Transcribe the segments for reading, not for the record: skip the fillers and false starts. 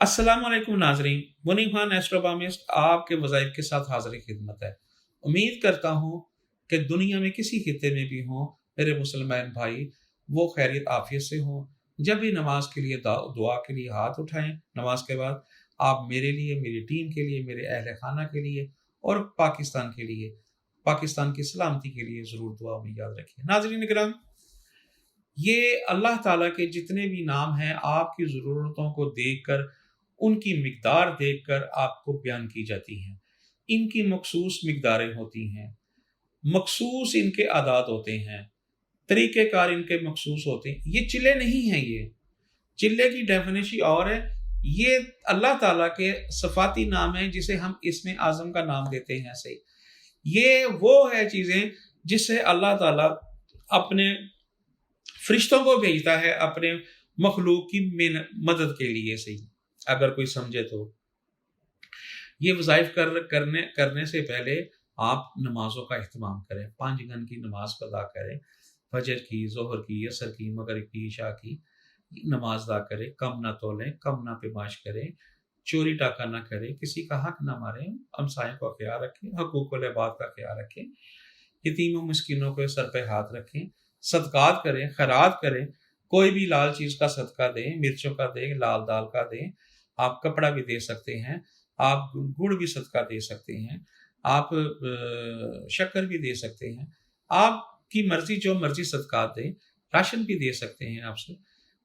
अस्सलाम वालेकुम नाजरीन, मुनीम खान एस्ट्रोबामिस्ट आपके वज़ाइफ के साथ हाज़िर खिदमत है। उम्मीद करता हूँ कि दुनिया में किसी खित्ते में भी हों मेरे मुसलमान भाई, वो खैरियत आफियत से हों। जब भी नमाज के लिए दुआ के लिए हाथ उठाएं, नमाज के बाद आप मेरे लिए, मेरी टीम के लिए, मेरे अहल खाना के लिए और पाकिस्तान के लिए, पाकिस्तान की सलामती के लिए ज़रूर दुआ में याद रखिए। नाजरीन किराम, ये अल्लाह ताला के जितने भी नाम हैं आपकी ज़रूरतों को देखकर, उनकी मिकदार देखकर आपको बयान की जाती हैं। इनकी मखसूस मिकदारें होती हैं, मखसूस इनके आदात होते हैं, तरीक़ेकार इनके मखसूस होते हैं। ये चिल्ले नहीं हैं, ये चिल्ले की डेफिनेशन और है। ये अल्लाह ताला के सफ़ाती नाम है जिसे हम इसमें आज़म का नाम देते हैं। सही, ये वो है चीज़ें जिससे अल्लाह ताला अपने फरिश्तों को भेजता है अपने मखलूक की मदद के लिए। सही, अगर कोई समझे तो ये वज़ाइफ करने से पहले आप नमाज़ों का अहतमाम करें। 5 गन की नमाज अदा करें, फजर की, ज़ोहर की, असर की, मगरिब की, इशा की नमाज अदा करें। कम ना तोलें, कम ना पेमाश करें, चोरी डाका ना करें, किसी का हक ना मारें, हमसायों का ख्याल रखें, हकूक़ुल इबाद का ख्याल रखें, यतीमों मिस्किनों के सर पे हाथ रखें, सदकात करें, खैरात करें। कोई भी लाल चीज़ का सदका दें, मिर्चों का दें, लाल दाल का दें, आप कपड़ा भी दे सकते हैं, आप गुड़ भी सदका दे सकते हैं, आप शक्कर भी दे सकते हैं, आपकी मर्ज़ी, जो मर्ज़ी सदकात दें, राशन भी दे सकते हैं। आपसे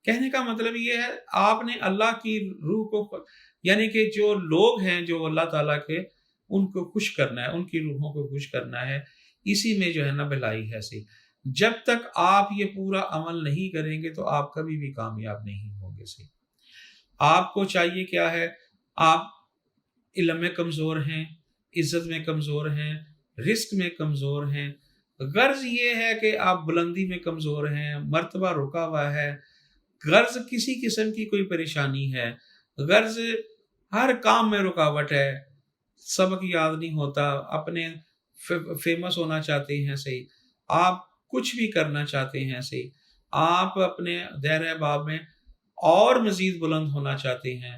कहने का मतलब ये है, आपने अल्लाह की रूह को, यानी कि जो लोग हैं जो अल्लाह ताला के, उनको खुश करना है, उनकी रूहों को खुश करना है। इसी में जो है ना भलाई है। सही, जब तक आप ये पूरा अमल नहीं करेंगे तो आप कभी भी कामयाब नहीं होंगे। सही, आपको चाहिए क्या है? आप इल्म में कमज़ोर हैं, इज़्ज़त में कमज़ोर हैं, रिस्क में कमज़ोर हैं। गर्ज़ ये है कि आप बुलंदी में कमज़ोर हैं, मर्तबा रुका हुआ है, गर्ज़ किसी किस्म की कोई परेशानी है, गर्ज़ हर काम में रुकावट है, सबक याद नहीं होता, अपने फेमस होना चाहते हैं। सही, आप कुछ भी करना चाहते हैं। सही, आप अपने दायरे बाब में और मज़ीद बुलंद होना चाहते हैं,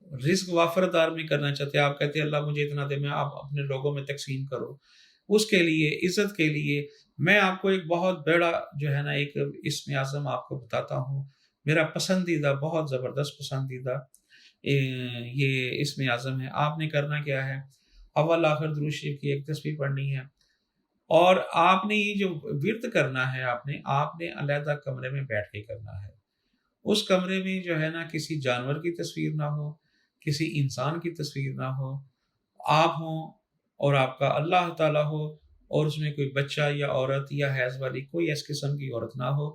रिज़्क वाफ़रदार में करना चाहते हैं। आप कहते हैं अल्लाह मुझे इतना दे, मैं आप अपने लोगों में तक़सीम करो। उसके लिए, इज़्ज़त के लिए मैं आपको एक बहुत बड़ा जो है ना एक इस्म आज़म आपको बताता हूँ। मेरा पसंदीदा, बहुत ज़बरदस्त पसंदीदा ये इस्म आज़म है। आपने करना क्या है? अव्वल आखिर दुरूद शरीफ की एक तस्बीह पढ़नी है और आपने ये जो विर्द करना है, आपने अलहदा कमरे में बैठ के करना है। उस कमरे में जो है ना किसी जानवर की तस्वीर ना हो, किसी इंसान की तस्वीर ना हो, आप हों और आपका अल्लाह ताला हो, और उसमें कोई बच्चा या औरत या हैज़ वाली कोई इस किस्म की औरत ना हो,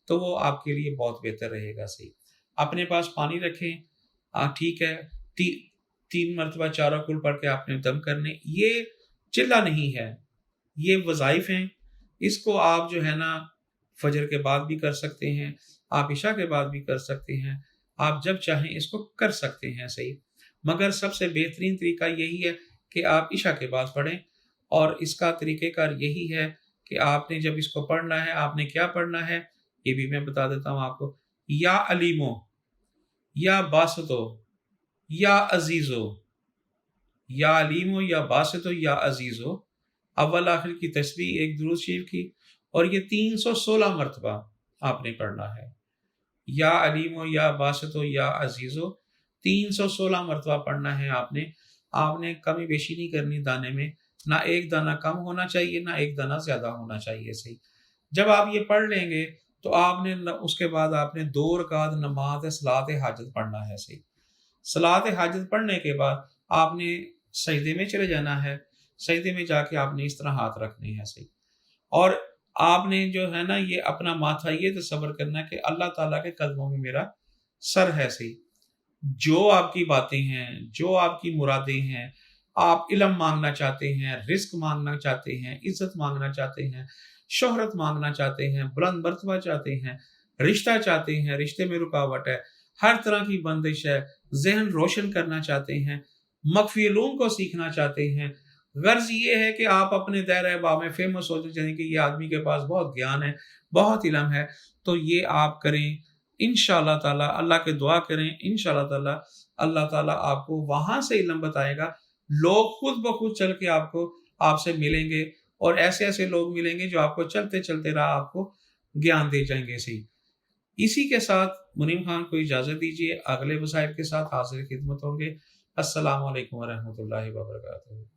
तो वो आपके लिए बहुत बेहतर रहेगा। सही, अपने पास पानी रखें, ठीक है, ती 3 मरतबा चारों कुल पढ़ के आपने दम करने। ये चिल्ला नहीं है, ये वज़ाइफ हैं। इसको आप जो है ना फजर के बाद भी कर सकते हैं, आप इशा के बाद भी कर सकते हैं, आप जब चाहें इसको कर सकते हैं। सही, मगर सबसे बेहतरीन तरीका यही है कि आप इशा के बाद पढ़ें, और इसका तरीक़ेकार यही है कि आपने जब इसको पढ़ना है, आपने क्या पढ़ना है, ये भी मैं बता देता हूँ आपको। या अलीमो, या बासतो, या अज़ीज़ो, या अलीमो, या बासतो, या अज़ीज़ो, अव्वल आखिर की तस्बीह एक दुरूद शरीफ की, और ये 316 मरतबा आपने पढ़ना है। या अलीमो, या बासतो, या अज़ीज़ो, 316 मरतबा पढ़ना है आपने। आपने कमी बेशी नहीं करनी दाने में, ना एक दाना कम होना चाहिए, ना एक दाना ज़्यादा होना चाहिए। सही, जब आप ये पढ़ लेंगे तो आपने उसके बाद आपने 2 रकात नमाज सलात हाजत पढ़ना है। सही, सलात हाजत पढ़ने के बाद आपने सजदे में चले जाना है। सजदे में जाके आपने इस तरह हाथ रखने हैं। सही, और आपने जो है ना ये अपना माथा ये तसव्वुर करना है कि अल्लाह ताला के कदमों में मेरा सर है। सही, जो आपकी बातें हैं, जो आपकी मुरादें हैं, आप इल्म माँगना चाहते हैं, रिज़्क माँगना चाहते हैं, इज़्ज़त माँगना चाहते हैं, शोहरत माँगना चाहते हैं, बुलंद मर्तबा चाहते हैं, रिश्ता चाहते हैं, रिश्ते में रुकावट है, हर तरह की बंदिश है, ज़हन रोशन करना चाहते हैं, मख्फ़ी उलूम को सीखना चाहते हैं। गर्ज़ ये है कि आप अपने दायरा-ए-बा में फ़ेमस हो जाएँ कि ये आदमी के पास बहुत ज्ञान है, बहुत इल्म है, तो ये आप करें। इंशाअल्लाह ताला अल्लाह के दुआ करें, इंशाअल्लाह ताला अल्लाह ताला आपको वहाँ से इल्म बताएगा। लोग खुद ब खुद चल के आपसे मिलेंगे और ऐसे-ऐसे लोग मिलेंगे जो आपको चलते-चलते राह आपको ज्ञान दे जाएँगे सही। इसी के साथ मुनीम खान को इजाज़त दीजिए, अगले वसाइल के साथ हाज़िर खिदमत होंगे। अस्सलामु अलैकुम व रहमतुल्लाहि व बरकातुहू।